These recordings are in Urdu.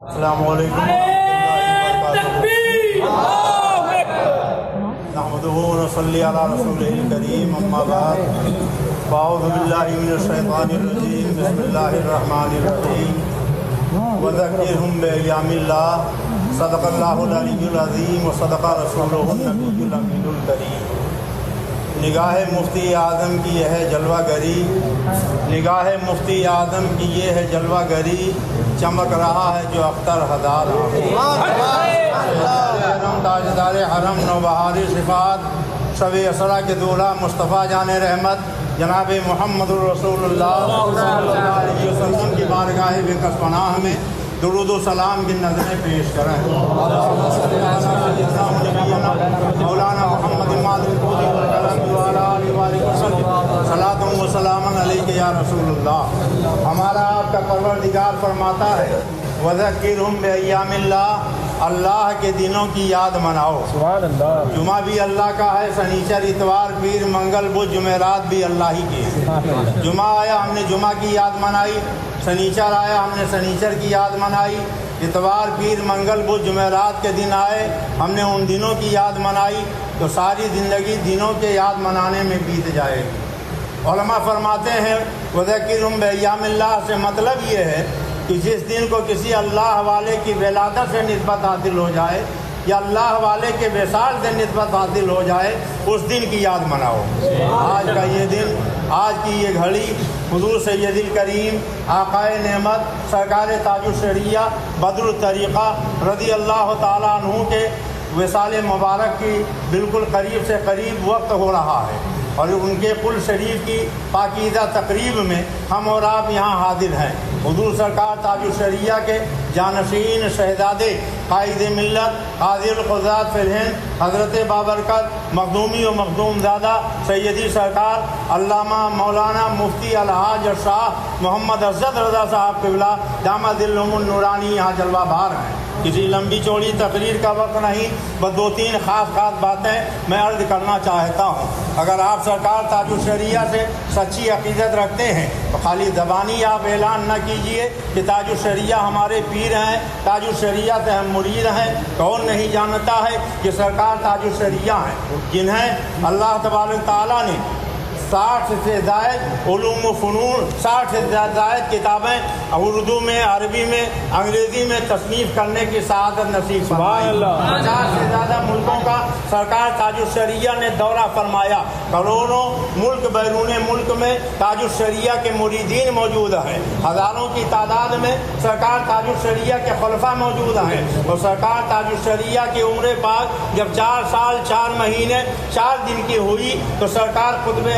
السلام علیکم ورحمۃ اللہ وبرکاتہ۔ نحمدہ ونصلی علی رسولہ الکریم، اما بعد، فاعوذ باللہ من الشیطان الرجیم، بسم اللہ الرحمن الرحیم۔ وذکرہم بایام اللہ، صدق اللہ العلی العظیم وصدق رسولہ النبی الامین الکریم۔ نگاہ مفتی اعظم کی یہ ہے جلوہ گری، نگاہ مفتی اعظم کی یہ ہے جلوہ گری، چمک رہا ہے جو اختر ہزار حرم، تاجدار حرم، نوبہار صفات، شب اسرا کے دولہ مصطفیٰ جان رحمت جناب محمد الرسول اللہ صلی اللہ علیہ وسلم کی بارگاہ بکس پناہ میں درود و سلام کی نظریں پیش کریں۔ مولانا محمد صلاۃ و سلام علیک یا رسول اللہ۔ ہمارا آپ کا پروردگار فرماتا ہے وذکرہم بایام اللہ، اللہ کے دنوں کی یاد مناؤ۔ سبحان اللہ۔ جمعہ بھی اللہ کا ہے، سنیچر اتوار پیر منگل بدھ جمعرات بھی اللہ ہی کے ہیں۔ جمعہ آیا ہم نے جمعہ کی یاد منائی، سنیچر آیا ہم نے سنیچر کی یاد منائی، اتوار پیر منگل بدھ جمعرات کے دن آئے ہم نے ان دنوں کی یاد منائی، تو ساری زندگی دنوں کے یاد منانے میں بیت جائے گی۔ علماء فرماتے ہیں وذکرہم بایام اللہ سے مطلب یہ ہے کہ جس دن کو کسی اللہ والے کی ولادت سے نسبت حاصل ہو جائے یا اللہ والے کے وصال سے نسبت حاصل ہو جائے، اس دن کی یاد مناؤ۔ آج کا یہ دن، آج کی یہ گھڑی حضور سید الکریم آقائے نعمت سرکار تاج الشریعہ بدر الطریقہ رضی اللہ تعالیٰ عنہ کے وصال مبارک کی بالکل قریب سے قریب وقت ہو رہا ہے، اور ان کے قل شریف کی پاکیزہ تقریب میں ہم اور آپ یہاں حاضر ہیں۔ حضور سرکار تاج الشریعہ کے جانشین شہزادے قائد ملت قاضی القضات فی الہند حضرت بابرکت مخدومی و مخدوم زادہ سیدی سرکار علامہ مولانا مفتی الحاج شاہ محمد عزت رضا صاحب قبلہ دامت ظلہم النورانی یہاں جلوہ بار ہیں۔ کسی لمبی چوڑی تقریر کا وقت نہیں، بس دو تین خاص باتیں میں عرض کرنا چاہتا ہوں۔ اگر آپ سرکار تاج الشریعہ سے سچی عقیدت رکھتے ہیں تو خالی زبانی آپ اعلان نہ کیجئے کہ تاج الشریعہ ہمارے پیر ہیں، تاج الشریعہ سے ہم مرید ہیں۔ کون نہیں جانتا ہے کہ سرکار تاج الشریعہ ہیں، جنہیں اللہ تبارک تعالیٰ نے 60 سے زائد علوم و فنون، 60 سے زائد کتابیں اردو میں، عربی میں، انگریزی میں تصنیف کرنے کی سعادت نصیب فرمائی۔ 50 سے زیادہ ملکوں کا سرکار تاج الشریعہ نے دورہ فرمایا، کروڑوں ملک بیرون ملک میں تاج الشریعہ کے مریدین موجود ہیں، ہزاروں کی تعداد میں سرکار تاج الشریعہ کے خلفاء موجود ہیں، اور سرکار تاج الشریعہ کی عمر پاک جب 4 سال 4 مہینے 4 دن کی ہوئی تو سرکار قطب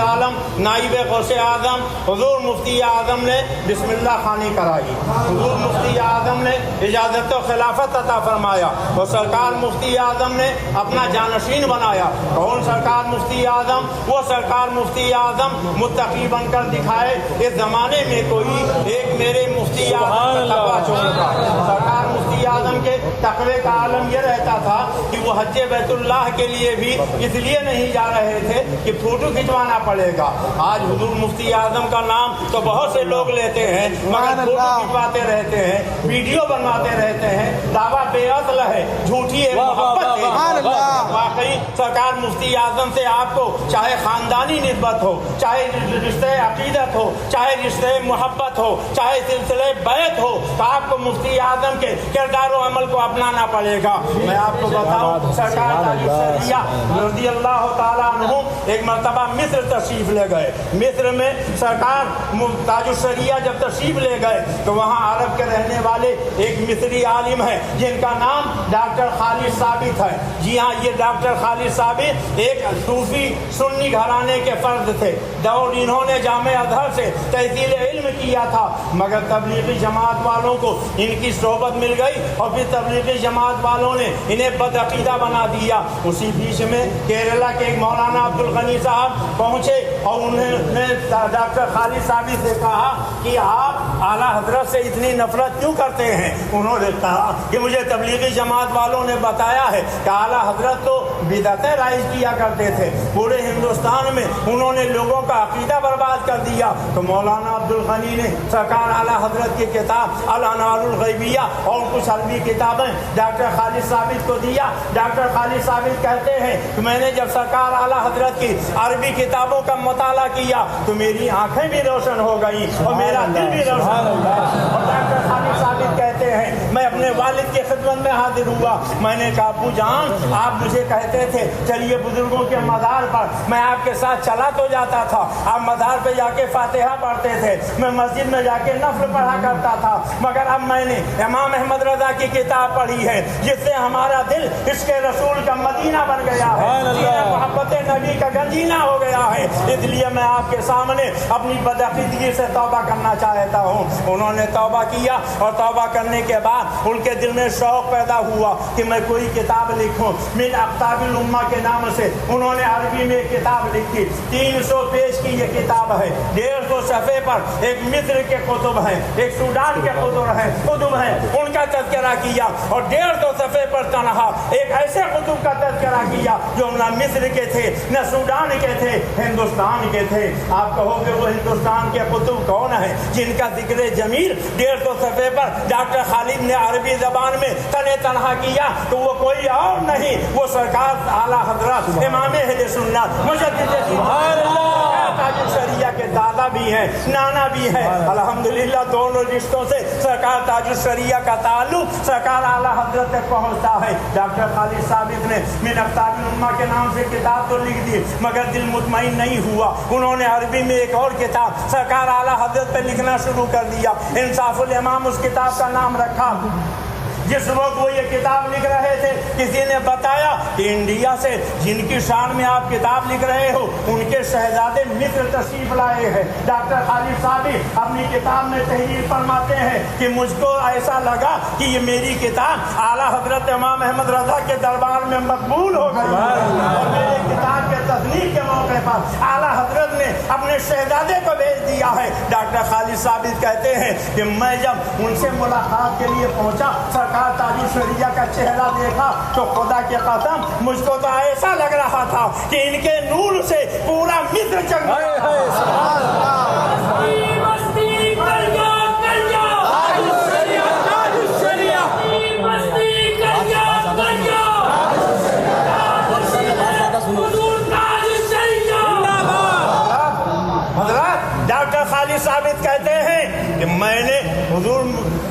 نائب غوث اعظم حضور مفتی اعظم نے بسم اللہ خوانی کرائی، حضور مفتی اعظم نے اجازت و خلافت عطا فرمایا، اور سرکار مفتی اعظم نے اپنا جانشین بنایا۔ کون سرکار مفتی اعظم؟ وہ سرکار مفتی اعظم متقی بن کر دکھائے اس زمانے میں کوئی ایک میرے مفتی اعظم کا تقویٰ چھوڑتا۔ سرکار مفتی اعظم کے تقوی کا عالم یہ رہتا تھا کہ وہ حج بیت اللہ کے لیے بھی اس لیے نہیں جا رہے تھے کہ فوٹو کھنچوانا پڑے گا۔ آج حضور مفتی اعظم کا نام تو بہت سے لوگ لیتے ہیں، مگر فوٹو کھنچواتے رہتے ہیں، ویڈیو بنواتے رہتے ہیں، دعویٰ بے اصل ہے، جھوٹی ہے، محبت ہے۔ واقعی سرکار مفتی اعظم سے آپ کو چاہے خاندانی نسبت ہو، چاہے رشتہ عقیدت ہو، چاہے رشتہ محبت ہو، چاہے سلسلے بیعت ہو، تو آپ کو مفتی اعظم کے کردار و عمل کو اپنانا پڑے گا۔ میں آپ کو بتاؤں، سرکار تاج الشریعہ رضی اللہ تعالیٰ عنہ ایک مرتبہ مصر تشریف لے گئے۔ مصر میں سرکار تاج الشریعہ جب تشریف لے گئے تو وہاں عرب کے رہنے والے ایک مصری عالم ہیں جن کا نام ڈاکٹر خالد ثابت ہے۔ جی ہاں، یہ ڈاکٹر خالد ثابت ایک صوفی سنی گھرانے کے فرد تھے، اور انہوں نے جامع ازہر سے تحصیل علم کیا تھا، مگر تبلیغی جماعت والوں کو ان کی صحبت مل گئی، اور پھر تبلیغی جماعت والوں نے انہیں بدعقیدہ بنا دیا۔ اسی بیچ میں کیرلا کے ایک مولانا عبد الغنی صاحب پہنچے اور انہوں نے ڈاکٹر خالد ثابت سے کہا کہ آپ اعلیٰ حضرت سے اتنی نفرت کیوں کرتے ہیں؟ انہوں نے کہا کہ مجھے تبلیغی جماعت والوں نے بتایا ہے کہ اعلیٰ حضرت تو بدعتیں رائج کیا کرتے تھے، پورے ہندوستان میں انہوں نے لوگوں کا عقیدہ برباد کر دیا۔ تو مولانا عبدالغنی نے سرکار اعلیٰ حضرت کی کتاب الانوار الغیبیہ اور کچھ عربی کتابیں ڈاکٹر خالد ثابت کو دیا۔ ڈاکٹر خالد ثابت کہتے ہیں کہ میں نے جب سرکار اعلیٰ حضرت کی عربی کتابوں کا مطالعہ کیا تو میری آنکھیں بھی روشن ہو گئی اور میرا دل بھی روشن ہو گیا۔ اور ڈاکٹر خالد ثابت کہتے ہیں میں اپنے والد کی خدمت میں حاضر ہوا، میں نے کہا ابو جان آپ مجھے کہتے تھے چلیے بزرگوں کے مزار پر، میں آپ کے ساتھ چلا تو جاتا تھا، آپ مزار پہ جا کے فاتحہ پڑھتے تھے، میں مسجد میں جا کے نفل پڑھا کرتا تھا، مگر اب میں نے امام احمد رضا کی کتاب پڑھی ہے جس سے ہمارا دل عشق رسول کا مدینہ بن گیا ہے، محبت نبی کا گنجینہ ہو گیا ہے، اس لیے میں آپ کے سامنے اپنی بدعقیدگی سے توبہ کرنا چاہتا ہوں۔ انہوں نے توبہ کیا اور توبہ کرنے کے بعد ان کے دل میں شوق پیدا ہوا کہ میں کوئی کتاب لکھوں۔ من اقطاب الامہ کے نام سے انہوں نے عربی میں ایک کتاب لکھی، 300 پیج کی یہ کتاب ہے، 150 صفحے پر ایک مصر کے کتب ہیں، ایک سوڈان کے کتب ہیں، ان کا تذکرہ کیا، اور 150 صفحے پر تنہا ایک ایسے کتب کا تذکرہ کیا جو نہ مصر کے تھے نہ سوڈان کے تھے، ہندوستان کے تھے۔ آپ کہو گے وہ ہندوستان کے کتب کون ہیں جن کا ذکر جمیل 150 صفحے پر ڈاکٹر خالد نے عربی زبان میں تنہا کیا تو وہ کوئی اور نہیں، وہ سرکار اعلیٰ حضرت امام اہل سنت مجدد تاج الشریعہ کے دادا بھی ہیں، نانا بھی ہیں۔ الحمدللہ دونوں رشتوں سے سرکار تاج الشریعہ کا تعلق سرکار اعلیٰ حضرت تک پہنچتا ہے۔ ڈاکٹر خالد ثابت نے من اقطاب الامہ کے نام سے کتاب تو لکھ دی مگر دل مطمئن نہیں ہوا، انہوں نے عربی میں ایک اور کتاب سرکار اعلیٰ حضرت پہ لکھنا شروع کر دیا، انصاف الامام اس کتاب کا نام رکھا۔ جس وقت وہ یہ کتاب لکھ رہے تھے کسی نے بتایا کہ انڈیا سے جن کی شان میں آپ کتاب لکھ رہے ہو ان کے شہزادے مصر تشریف لائے ہیں۔ ڈاکٹر خالد ثابت اپنی کتاب میں تحریر فرماتے ہیں کہ مجھ کو ایسا لگا کہ یہ میری کتاب اعلیٰ حضرت امام احمد رضا کے دربار میں مقبول ہو گئی، اور میرے کتاب کے تصنیف کے موقع پر اعلیٰ حضرت نے اپنے شہزادے کو بھیج دیا ہے۔ ڈاکٹر خالد ثابت کہتے ہیں کہ میں جب ان سے ملاقات کے لیے پہنچا سرکار تاج الشریعہ کا چہرہ دیکھا تو خدا کی قسم مجھ کو تو ایسا لگ رہا تھا کہ ان کے نور سے پورا مصر چل گیا۔ ڈاکٹر خالد ثابت کہتے ہیں کہ میں نے حضور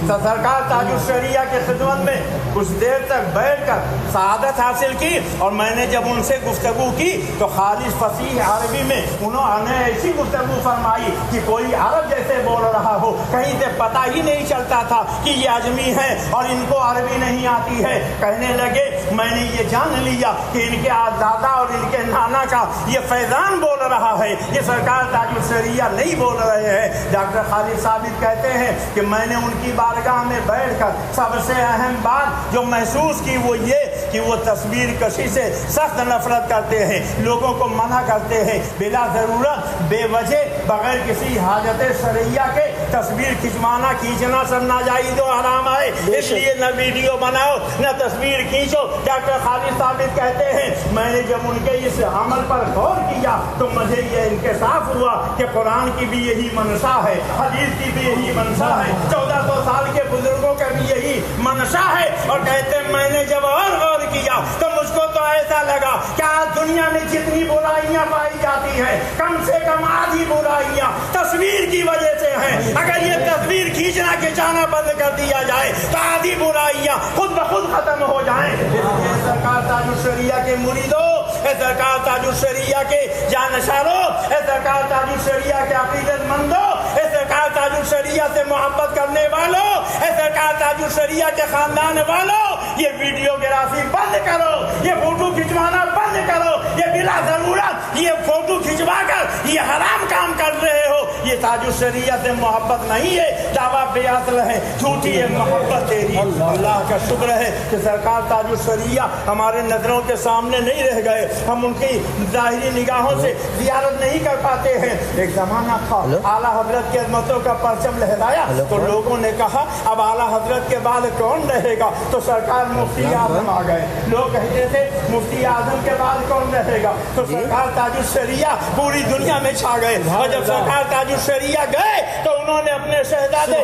سرکار تاج الشریعہ کی خدمت میں کچھ دیر تک بیٹھ کر سعادت حاصل کی، اور میں نے جب ان سے گفتگو کی تو خالص فصیح عربی میں انہوں نے ایسی گفتگو فرمائی کہ کوئی عرب جیسے بول رہا ہو، کہیں سے پتہ ہی نہیں چلتا تھا کہ یہ اجمی ہیں اور ان کو عربی نہیں آتی ہے۔ کہنے لگے میں نے یہ جان لیا کہ ان کے دادا اور ان کے نانا کا یہ فیضان بول رہا ہے، یہ سرکار تاج الشریعہ نہیں بول رہے ہیں۔ ڈاکٹر خالد ثابت کہتے ہیں کہ میں نے ان کی بارگاہ میں بیٹھ کر سب سے اہم بات جو محسوس کی وہ یہ کہ وہ تصویر کشی سے سخت نفرت کرتے ہیں، لوگوں کو منع کرتے ہیں بلا ضرورت بے وجہ بغیر کسی حاجت شرعیہ کے تصویر کھینچنا سب ناجائز و حرام ہے، اس لیے نہ ویڈیو بناؤ نہ تصویر کھینچو۔ ڈاکٹر خالد ثابت کہتے ہیں میں نے جب ان کے اس عمل پر غور کیا تو مجھے یہ انکشاف ہوا کہ قرآن کی بھی یہی منشا ہے، حدیث کی بھی یہی منشا ہے، 1400 سال کے بزرگوں کا بھی یہی منشا ہے۔ اور کہتے ہیں میں نے جب اور غور کیا تو مجھ کو تو ایسا لگا کہ آج دنیا میں جتنی برائیاں پائی جاتی ہیں کم سے کم آدھی برائیاں تصویر کی وجہ سے ہیں۔ اگر یہ تصویر کھینچنا کھینچانا بند کر دیا جائے تو آدھی برائیاں خود بخود ختم ہو جائیں۔ سرکار تاج الشریعہ کے مریدوں، سرکار تاج الشریعہ کے جانشاروں، سرکار تاج الشریعہ کے عقیدت مندوں، سرکار تاج الشریعہ سے محبت کرنے والوں، سرکار تاج الشریعہ کے خاندان والوں، یہ ویڈیوگرافی بند کرو، یہ فوٹو کھنچوانا بند کرو، یہ بلا ضرورت یہ فوٹو کھنچوا کر یہ حرام کام کر رہے ہو، یہ تاج الشریعہ سے محبت نہیں ہے، دعویٰ بیعت رہے جھوٹی ہے محبت تیری۔ اللہ کا شکر ہے کہ سرکار تاج الشریعہ ہمارے نظروں کے سامنے نہیں رہ گئے، ہم ان کی ظاہری نگاہوں سے زیارت نہیں کر پاتے ہیں۔ ایک زمانہ تھا اعلیٰ حضرت کی عظمتوں کا پرچم لہرایا تو لوگوں نے کہا اب اعلیٰ حضرت کے بعد کون رہے گا، تو سرکار مفتی اعظم آ گئے۔ لوگ کہتے تھے مفتی اعظم کے بعد کون رہے گا، تو سرکار تاج الشریعہ پوری دنیا میں چھا گئے، اور جب سرکار تاج الشریعہ گئے تو انہوں نے اپنے شہزادے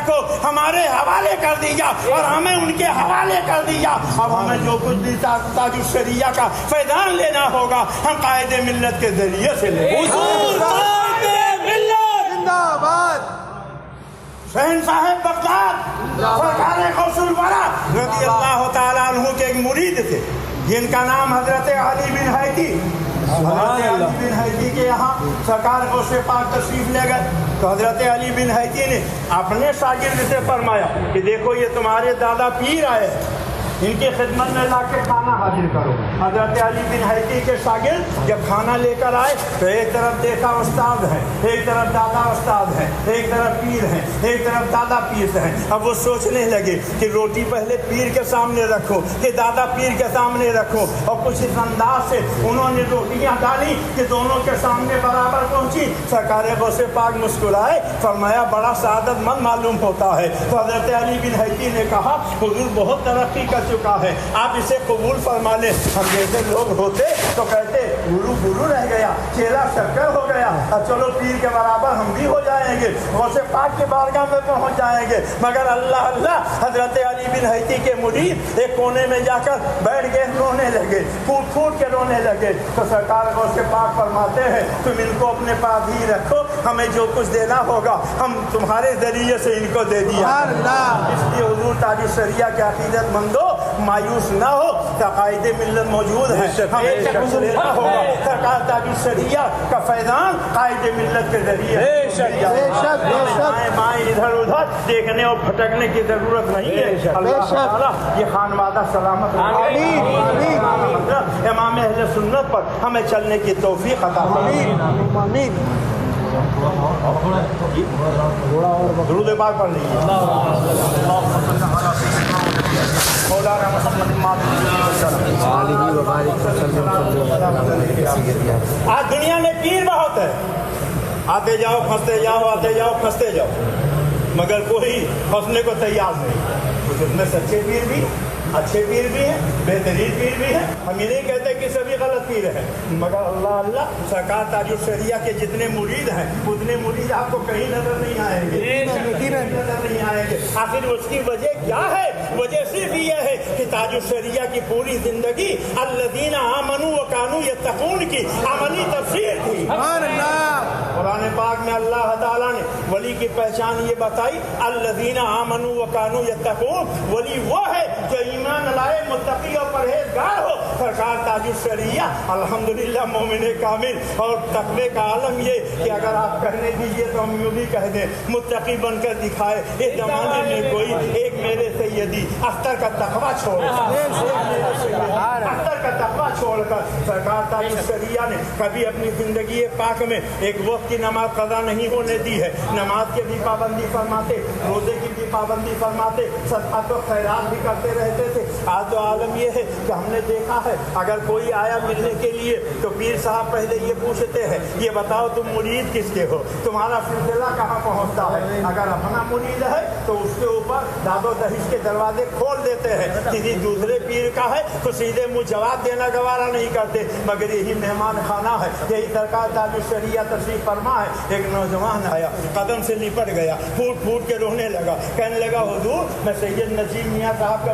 کو ہمارے حوالے کر دیا اور ہمیں ان کے حوالے کر دیا۔ اب ہمیں جو کچھ بھی تاج الشریعہ کا فیضان لینا ہوگا ہم قائد ملت کے ذریعے سے لیں گے۔ شہنشاہ بغداد سرکار غوث الورا رضی اللہ تعالیٰ عنہ کے ایک مرید تھے جن کا نام حضرت علی بن حیدی۔ حضرت علی بن حیدی کے یہاں سرکار غوث پاک تشریف لے گئے تو حضرت علی بن حیدی نے اپنے شاگرد سے فرمایا کہ دیکھو یہ تمہارے دادا پیر آئے، ان کی خدمت میں لا کے کھانا حاضر کرو۔ حضرت علی بن حیدی کے شاگرد جب کھانا لے کر آئے تو ایک طرف دیکھا استاد ہے، ایک طرف دادا استاد ہے، ایک طرف پیر ہے، ایک طرف دادا پیر ہے۔ اب وہ سوچنے لگے کہ روٹی پہلے پیر کے سامنے رکھو کہ دادا پیر کے سامنے رکھو، اور کچھ اس انداز سے انہوں نے روٹیاں ڈالی کہ دونوں کے سامنے برابر پہنچی۔ سرکار غوث پاک مسکرائے، فرمایا بڑا سعادت مند معلوم ہوتا ہے۔ تو حضرت علی بن حیدی نے کہا حضور بہت ترقی کر چکا ہے، آپ اسے قبول فرما لیں۔ ہم جیسے لوگ ہوتے تو کہتے گرو گرو رہ گیا، چیلا شکر ہو گیا، چلو پیر کے برابر ہم بھی ہو جائیں گے، غوث پاک کی بارگاہ میں پہنچ جائیں گے۔ مگر اللہ اللہ حضرت علی بن حیدی کے مرید ایک کونے میں جا کر بیٹھ گئے، رونے لگے، پھوٹ پھوٹ کے رونے لگے۔ تو سرکار غوث پاک فرماتے ہیں تم ان کو اپنے پاس ہی رکھو، ہمیں جو کچھ دینا ہوگا ہم تمہارے ذریعے سے ان کو دے دیا۔ اس لیے حضور تاج الشریعہ کے عقیدت مندو مایوس نہ ہو، قائد ملت موجود ہے، ہمیں شخص لینا ہوگا۔ سرکار تاج الشریعہ کا فیضان قائد ملت کے ذریعے مائیں ادھر ادھر دیکھنے اور بھٹکنے کی ضرورت نہیں ہے۔ اللہ تعالیٰ یہ خانوادہ سلامت امام اہل سنت پر ہمیں چلنے کی توفیق عطا فرمائے۔ درود پاک پڑھ لیجیے۔ آج دنیا میں پیر بہت ہے، آتے جاؤ پھنستے جاؤ، آتے جاؤ پھنستے جاؤ، مگر کوئی پھنسنے کو تیار نہیں۔ کچھ اس میں سچے پیر بھی، اچھے پیر بھی ہیں، بہترین پیر بھی ہیں۔ ہم یہ نہیں کہتے کہ سبھی غلط پیر ہیں، مگر اللہ اللہ سرکار تاج الشریعہ کے جتنے مرید ہیں اتنے مرید آپ کو کہیں نظر نہیں آئیں گے، نظر نہیں آئیں گے۔ آخر اس کی وجہ کیا ہے؟ وجہ صرف یہ ہے کہ تاج الشریعہ کی پوری زندگی الذین آمنوا وکانوا یتقون کی عملی تفسیر تھی۔ قرآن پاک میں اللہ تعالیٰ نے ولی کی پہچان یہ بتائی، الذین آمنوا وکانوا یتقون، ولی وہ ہے جو ایمان لائے، متقی اور پرہیزگار ہو۔ سرکار تاج الشریعہ الحمدللہ مومن کامل، اور تقوی کا عالم یہ کہ اگر آپ کہنے دیجیے تو ہم یوں بھی کہہ دیں متقی بن کر دکھائے۔ اس زمانے میں کوئی ایک میرے سیدی اختر کا تقوی چھوڑ اختر کا تقوی چھوڑ کر سرکار تاج الشریعہ نے کبھی اپنی زندگی پاک میں ایک وقت کی نماز قضا نہیں ہونے دی ہے۔ نماز کی بھی پابندی فرماتے، روزے کی بھی پابندی فرماتے، صدقات و خیرات بھی کرتے رہتے تھے۔ آج تو عالم یہ ہے کہ ہم نے دیکھا ہے اگر کوئی آیا ملنے کے لیے تو پیر صاحب پہلے یہ پوچھتے ہیں یہ بتاؤ تم مرید کس کے ہو، تمہارا سلسلہ کہاں پہنچتا ہے۔ اگر اپنا مرید ہے تو اس کے اوپر داد و دہیش کے دروازے کھول دیتے ہیں، کسی دوسرے پیر کا ہے تو سیدھے منہ جواب دینا گوارا نہیں کرتے۔ مگر یہی مہمان خانہ ہے، یہی سرکار تاج الشریعہ تشریف فرما ہے۔ ایک نوجوان آیا، قدم سے لپٹ گیا، پھوٹ پھوٹ کے رونے لگا، کہنے لگا حضور میں سید نجیب میاں صاحب کا